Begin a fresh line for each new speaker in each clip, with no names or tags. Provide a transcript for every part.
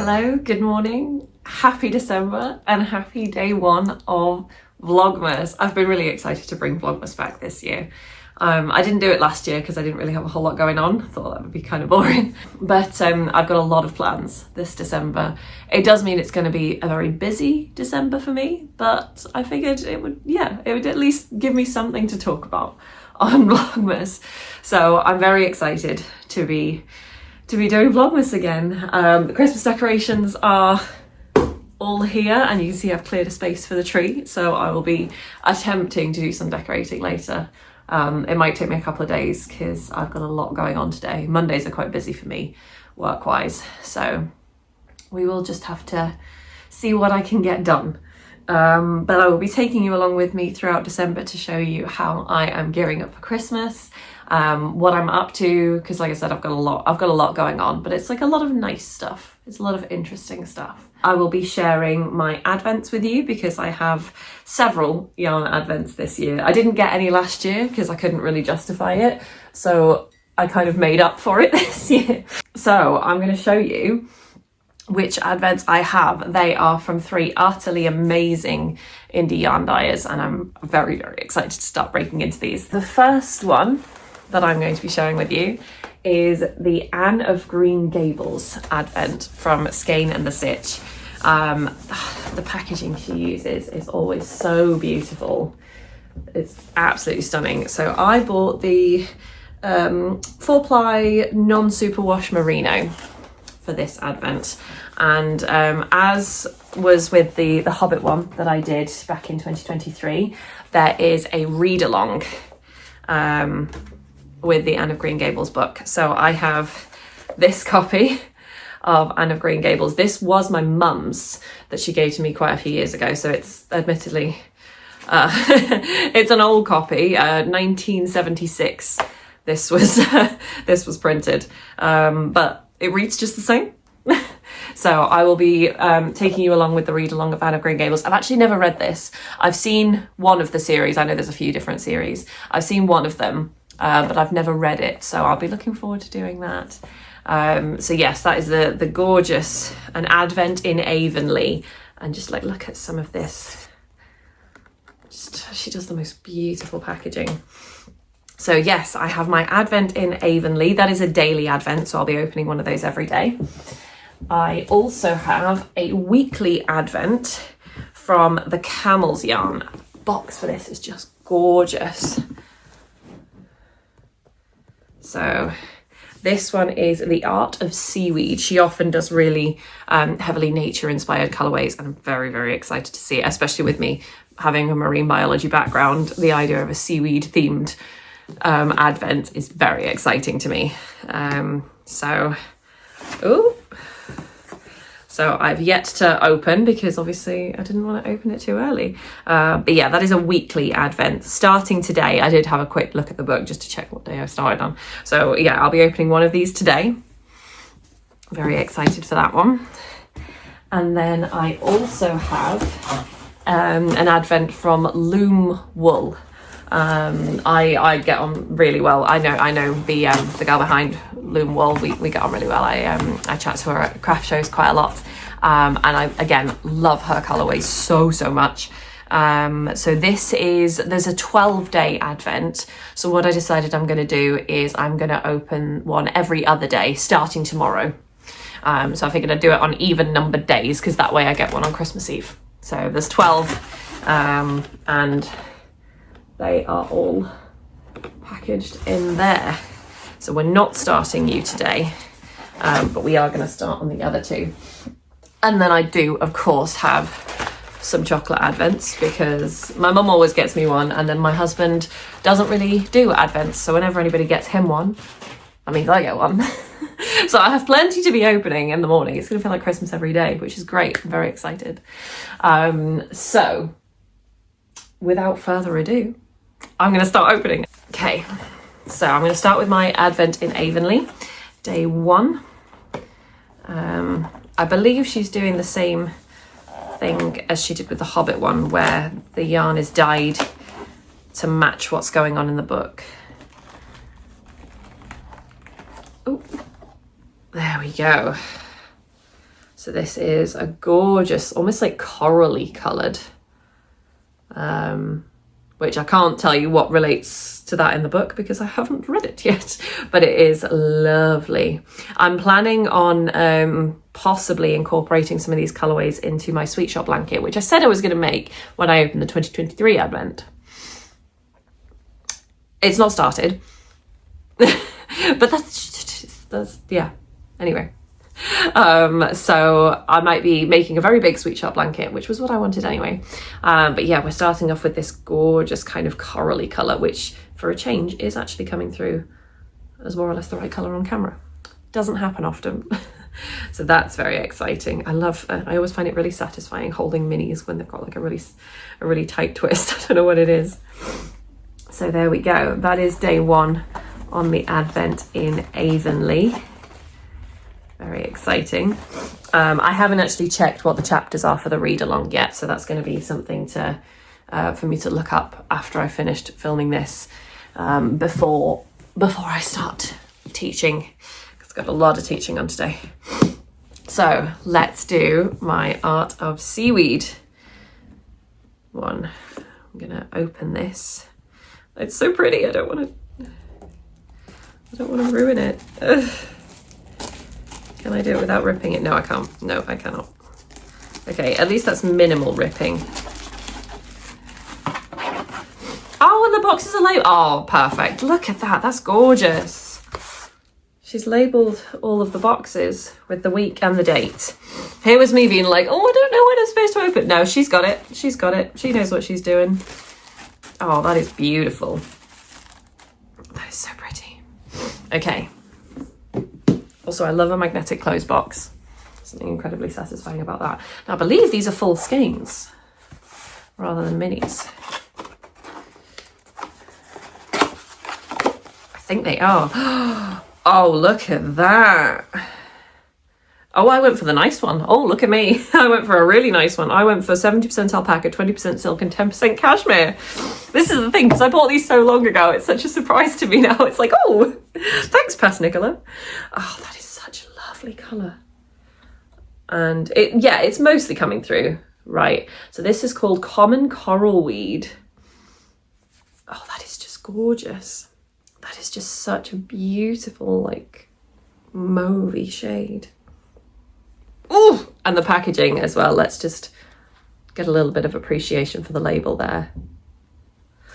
Hello, good morning, happy December and happy day one of Vlogmas. I've been really excited to bring Vlogmas back this year. I didn't do it last year because I didn't really have a whole lot going on. I thought that would be kind of boring. But I've got a lot of plans this December. It does mean it's going to be a very busy December for me, but I figured it would at least give me something to talk about on Vlogmas. So I'm very excited to be doing Vlogmas again. The Christmas decorations are all here and you can see I've cleared a space for the tree, so I will be attempting to do some decorating later. It might take me a couple of days because I've got a lot going on today. Mondays are quite busy for me work-wise, so we will just have to see what I can get done. But I will be taking you along with me throughout December to show you how I am gearing up for Christmas, what I'm up to, because like I said, I've got a lot going on, but it's like a lot of nice stuff. It's a lot of interesting stuff. I will be sharing my advents with you because I have several yarn advents this year. I didn't get any last year because I couldn't really justify it, so I kind of made up for it this year. So I'm going to show you which advents I have. They are from 3 utterly amazing indie yarn dyers, and I'm very, very excited to start breaking into these. The first one that I'm going to be sharing with you is the Anne of Green Gables advent from Skein and the Stitch. The packaging she uses is always so beautiful. It's absolutely stunning. So I bought the 4-ply non-superwash merino for this advent, and as was with the Hobbit one that I did back in 2023, there is a read-along with the Anne of Green Gables book. So I have this copy of Anne of Green Gables. This was my mum's that she gave to me quite a few years ago, so it's admittedly it's an old copy, 1976 this was printed, but it reads just the same. So I will be taking you along with the read along of Anne of Green Gables. I've actually never read this. I've seen one of the series. I know there's a few different series. I've seen one of them, but I've never read it. So I'll be looking forward to doing that. So yes, that is the gorgeous, an advent in Avonlea. And just like, look at some of this. She does the most beautiful packaging. So yes, I have my advent in Avonlea. That is a daily advent, so I'll be opening one of those every day. I also have a weekly advent from the Camel's Yarn. The box for this is just gorgeous. So this one is The Art of Seaweed. She often does really heavily nature-inspired colourways, and I'm very, very excited to see it, especially with me having a marine biology background. The idea of a seaweed-themed advent is very exciting to me. So I've yet to open because obviously I didn't want to open it too early. But yeah, that is a weekly advent. Starting today, I did have a quick look at the book just to check what day I started on. So yeah, I'll be opening one of these today. Very excited for that one. And then I also have an advent from Loom Wool. I get on really well. I know the girl behind Loom Wool. We get on really well. I chat to her at craft shows quite a lot, and I again love her colourways so much. So there's a 12-day advent. So what I decided I'm going to do is I'm going to open one every other day starting tomorrow. So I figured I'd do it on even numbered days because that way I get one on Christmas Eve. So there's 12, and they are all packaged in there. So we're not starting you today, but we are going to start on the other 2. And then I do, of course, have some chocolate advents because my mum always gets me one, and then my husband doesn't really do advents. So whenever anybody gets him one, that means I get one. So I have plenty to be opening in the morning. It's going to feel like Christmas every day, which is great. I'm very excited. So without further ado, I'm going to start opening. Okay, so I'm going to start with my advent in Avonlea, day 1. I believe she's doing the same thing as she did with the Hobbit one, where the yarn is dyed to match what's going on in the book. Oh, there we go. So this is a gorgeous, almost like corally coloured, which I can't tell you what relates to that in the book because I haven't read it yet, but it is lovely. I'm planning on possibly incorporating some of these colourways into my Sweet Shop blanket, which I said I was going to make when I opened the 2023 advent. It's not started, but that's yeah, anyway. So I might be making a very big Sweet Shop blanket, which was what I wanted anyway. But yeah, we're starting off with this gorgeous kind of corally colour, which for a change is actually coming through as more or less the right colour on camera. Doesn't happen often. So that's very exciting. I always find it really satisfying holding minis when they've got like a really tight twist. I don't know what it is. So there we go. That is day 1 on the advent in Avonlea. Very exciting. I haven't actually checked what the chapters are for the read along yet, so that's going to be something to for me to look up after I finished filming this, before I start teaching, because I've got a lot of teaching on today. So let's do my Art of Seaweed one. I'm going to open this. It's so pretty. I don't want to ruin it. Ugh. Can I do it without ripping it? No, I can't. No, I cannot. Okay, at least that's minimal ripping. Oh, and the boxes are labeled. Oh, perfect. Look at that. That's gorgeous. She's labelled all of the boxes with the week and the date. Here was me being like, oh, I don't know when I'm supposed to open. No, she's got it. She's got it. She knows what she's doing. Oh, that is beautiful. That is so pretty. Okay. Also, I love a magnetic close box. Something incredibly satisfying about that. Now, I believe these are full skeins rather than minis. I think they are. Oh, look at that. Oh, I went for the nice one. Oh, look at me. I went for a really nice one. I went for 70% alpaca, 20% silk and 10% cashmere. This is the thing, because I bought these so long ago. It's such a surprise to me now. It's like, oh, thanks, Past Nicola. Oh, that is such a lovely colour. And it's mostly coming through. Right. So this is called Common Coral Weed. Oh, that is just gorgeous. That is just such a beautiful, like, mauvey shade. Oh, and the packaging as well. Let's just get a little bit of appreciation for the label there.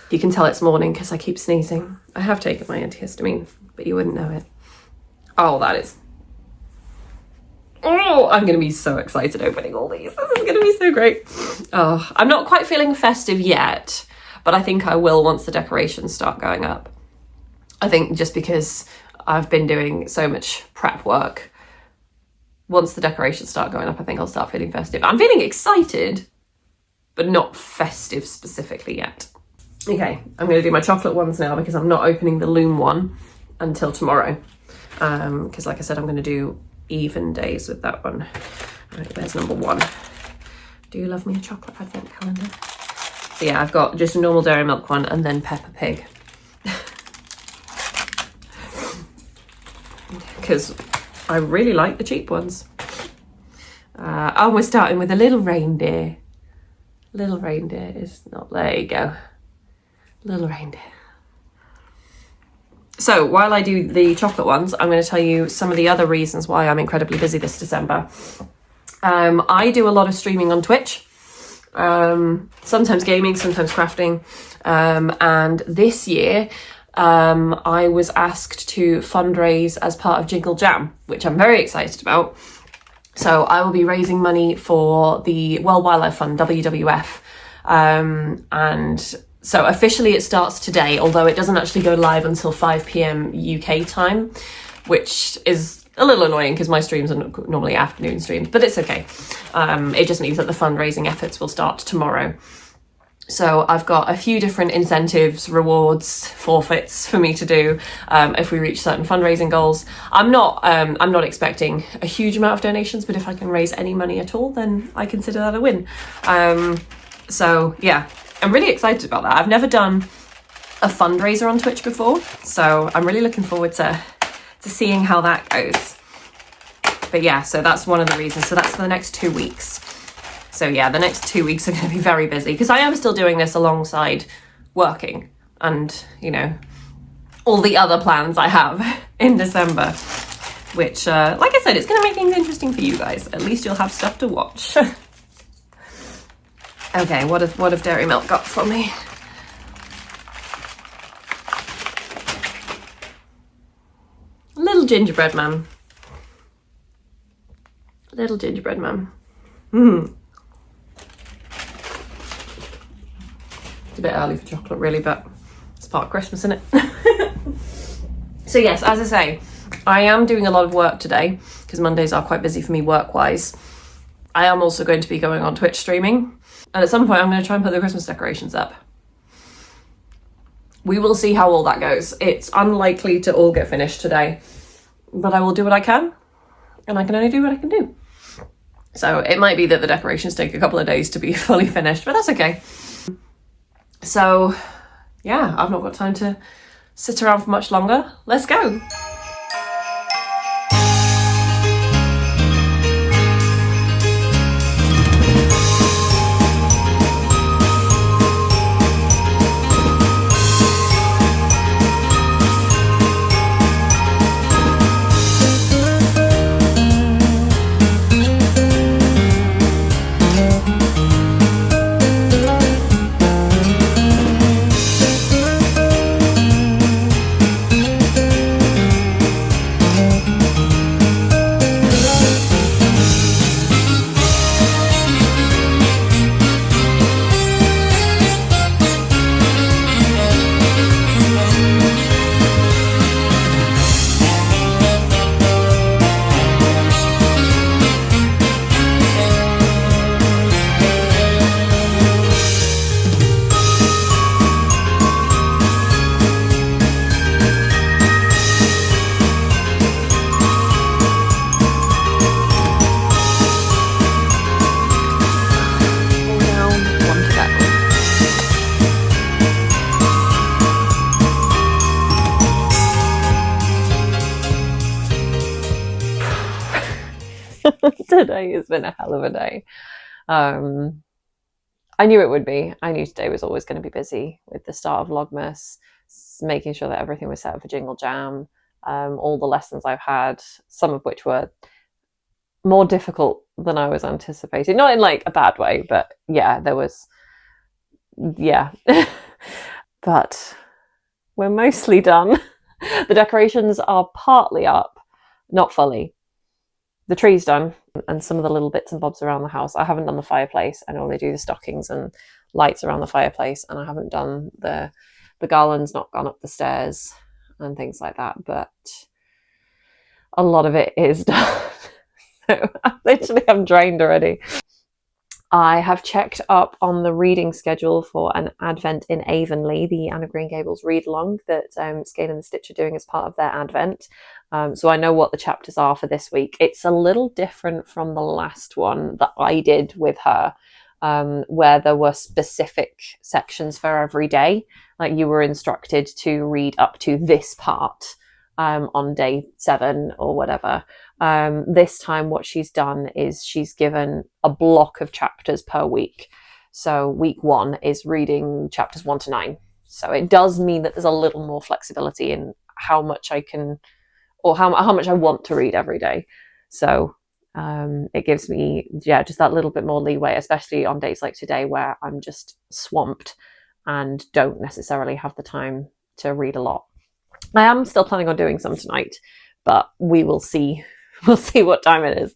You can tell it's morning because I keep sneezing. I have taken my antihistamine, but you wouldn't know it. Oh, that is... Oh, I'm going to be so excited opening all these. This is going to be so great. Oh, I'm not quite feeling festive yet, but I think I will once the decorations start going up. I think just because I've been doing so much prep work, once the decorations start going up, I think I'll start feeling festive. I'm feeling excited, but not festive specifically yet. Okay, I'm going to do my chocolate ones now because I'm not opening the Loom one until tomorrow. Because like I said, I'm going to do even days with that one. Right, there's number 1. Do you love me a chocolate advent calendar? So yeah, I've got just a normal dairy milk one and then Peppa Pig. Because I really like the cheap ones. Oh, we're starting with a little reindeer. Little reindeer is not, there you go. Little reindeer. So while I do the chocolate ones, I'm going to tell you some of the other reasons why I'm incredibly busy this December. I do a lot of streaming on Twitch. Sometimes gaming, sometimes crafting. And this year, I was asked to fundraise as part of Jingle Jam, which I'm very excited about. So I will be raising money for the World Wildlife Fund, WWF. And so officially it starts today, although it doesn't actually go live until 5 p.m. UK time, which is a little annoying because my streams are normally afternoon streams, but it's okay. It just means that the fundraising efforts will start tomorrow. So I've got a few different incentives, rewards, forfeits for me to do if we reach certain fundraising goals. I'm not expecting a huge amount of donations, but if I can raise any money at all, then I consider that a win. So yeah, I'm really excited about that. I've never done a fundraiser on Twitch before, so I'm really looking forward to seeing how that goes. But yeah, so that's one of the reasons. So that's for the next 2 weeks. So yeah, the next 2 weeks are going to be very busy because I am still doing this alongside working and, you know, all the other plans I have in December, which, like I said, it's going to make things interesting for you guys. At least you'll have stuff to watch. Okay, what have Dairy Milk got for me? Little gingerbread man. Little gingerbread man. It's a bit early for chocolate really, but it's part of Christmas, isn't it? So yes, as I say, I am doing a lot of work today because Mondays are quite busy for me work-wise. I am also going to be going on Twitch streaming, and at some point I'm going to try and put the Christmas decorations up. We will see how all that goes. It's unlikely to all get finished today, but I will do what I can, and I can only do what I can do. So it might be that the decorations take a couple of days to be fully finished, but that's okay. So yeah, I've not got time to sit around for much longer. Let's go. Today has been a hell of a day. I knew it would be. I knew today was always going to be busy with the start of Vlogmas, making sure that everything was set up for Jingle Jam, all the lessons I've had, some of which were more difficult than I was anticipating. Not in like a bad way, but yeah, there was, yeah. But we're mostly done. The decorations are partly up, not fully. The tree's done, and some of the little bits and bobs around the house. I haven't done the fireplace. I normally do the stockings and lights around the fireplace, and I haven't done the garland's not gone up the stairs and things like that, but a lot of it is done. So I literally am drained already. I have checked up on the reading schedule for an Advent in Avonlea, the Anne of Green Gables read-along that Scale and the Stitch are doing as part of their Advent. So I know what the chapters are for this week. It's a little different from the last one that I did with her, where there were specific sections for every day. Like you were instructed to read up to this part on day 7 or whatever. This time what she's done is she's given a block of chapters per week. So week 1 is reading chapters 1 to 9. So it does mean that there's a little more flexibility in how much I can, or how much I want to read every day. So it gives me, yeah, just that little bit more leeway, especially on days like today where I'm just swamped and don't necessarily have the time to read a lot. I am still planning on doing some tonight, but we will see. We'll see what time it is.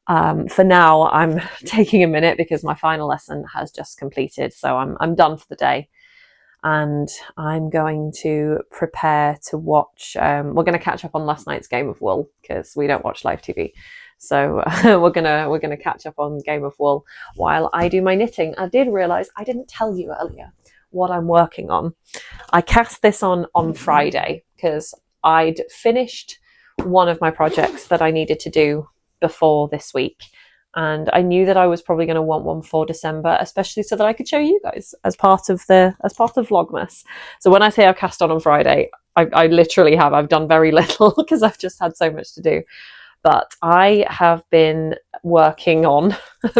For now, I'm taking a minute because my final lesson has just completed, so I'm done for the day. And I'm going to prepare to watch. We're going to catch up on last night's Game of Wool because we don't watch live TV. So we're gonna catch up on Game of Wool while I do my knitting. I did realise I didn't tell you earlier what I'm working on. I cast this on Friday because I'd finished one of my projects that I needed to do before this week, and I knew that I was probably going to want one for December, especially so that I could show you guys as part of Vlogmas. So when I say I've cast on Friday, I literally have. I've done very little because I've just had so much to do. But I have been working on,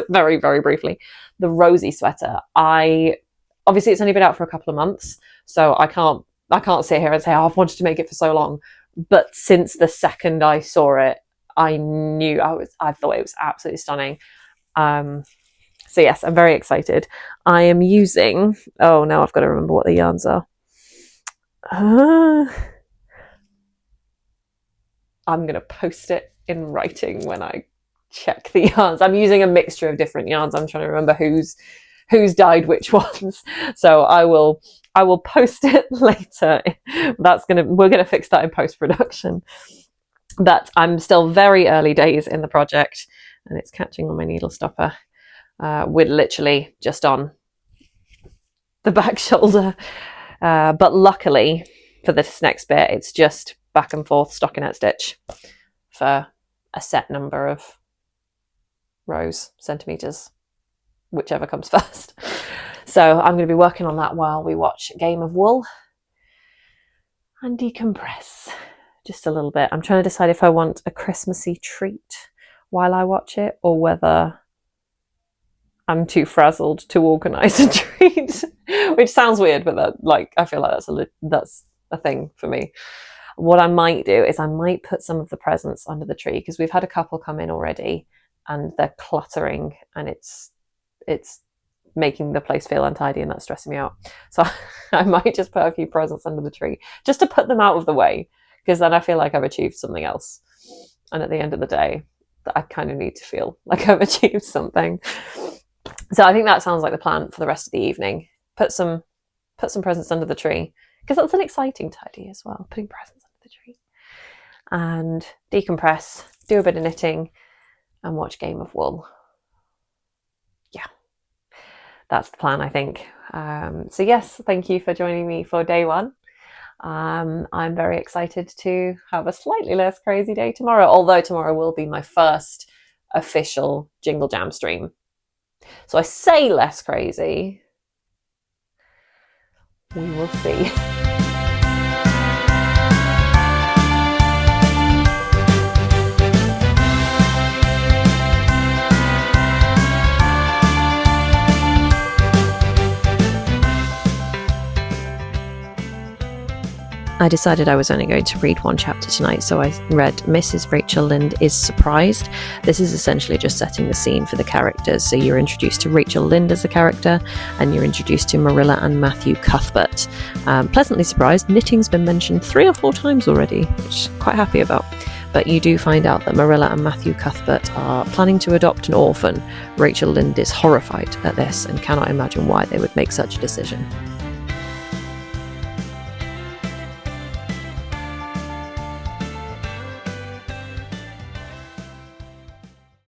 very, very briefly, the Rosie sweater. Obviously it's only been out for a couple of months, so I can't sit here and say, oh, I've wanted to make it for so long. But since the second I saw it, I thought it was absolutely stunning. So yes, I'm very excited. I am using, oh, now I've got to remember what the yarns are. I'm going to post it in writing when I check the yarns. I'm using a mixture of different yarns. I'm trying to remember who's dyed which ones. So I will post it later. We're gonna fix that in post-production. But I'm still very early days in the project, and it's catching on my needle stopper. We're literally just on the back shoulder. But luckily for this next bit, it's just back and forth stockinette stitch for a set number of rows, centimeters, whichever comes first. So I'm going to be working on that while we watch a game of wool and decompress just a little bit. I'm trying to decide if I want a Christmassy treat while I watch it, or whether I'm too frazzled to organise a treat, which sounds weird, but I feel like that's a thing for me. What I might do is I might put some of the presents under the tree, because we've had a couple come in already and they're cluttering, and it's making the place feel untidy, and that's stressing me out. So I might just put a few presents under the tree just to put them out of the way, because then I feel like I've achieved something else. And at the end of the day, I kind of need to feel like I've achieved something. So I think that sounds like the plan for the rest of the evening. Put some presents under the tree, because that's an exciting tidy as well, putting presents under the tree. And decompress, do a bit of knitting, and watch Game of Wool. Yeah, that's the plan, I think. So yes, thank you for joining me for day one. I'm very excited to have a slightly less crazy day tomorrow, although tomorrow will be my first official Jingle Jam stream. So I say less crazy. We will see. I decided I was only going to read one chapter tonight, so I read Mrs. Rachel Lynde is Surprised. This is essentially just setting the scene for the characters. So you're introduced to Rachel Lynde as a character, and you're introduced to Marilla and Matthew Cuthbert. Pleasantly surprised, knitting's been mentioned 3 or 4 times already, which I'm quite happy about. But you do find out that Marilla and Matthew Cuthbert are planning to adopt an orphan. Rachel Lynde is horrified at this and cannot imagine why they would make such a decision.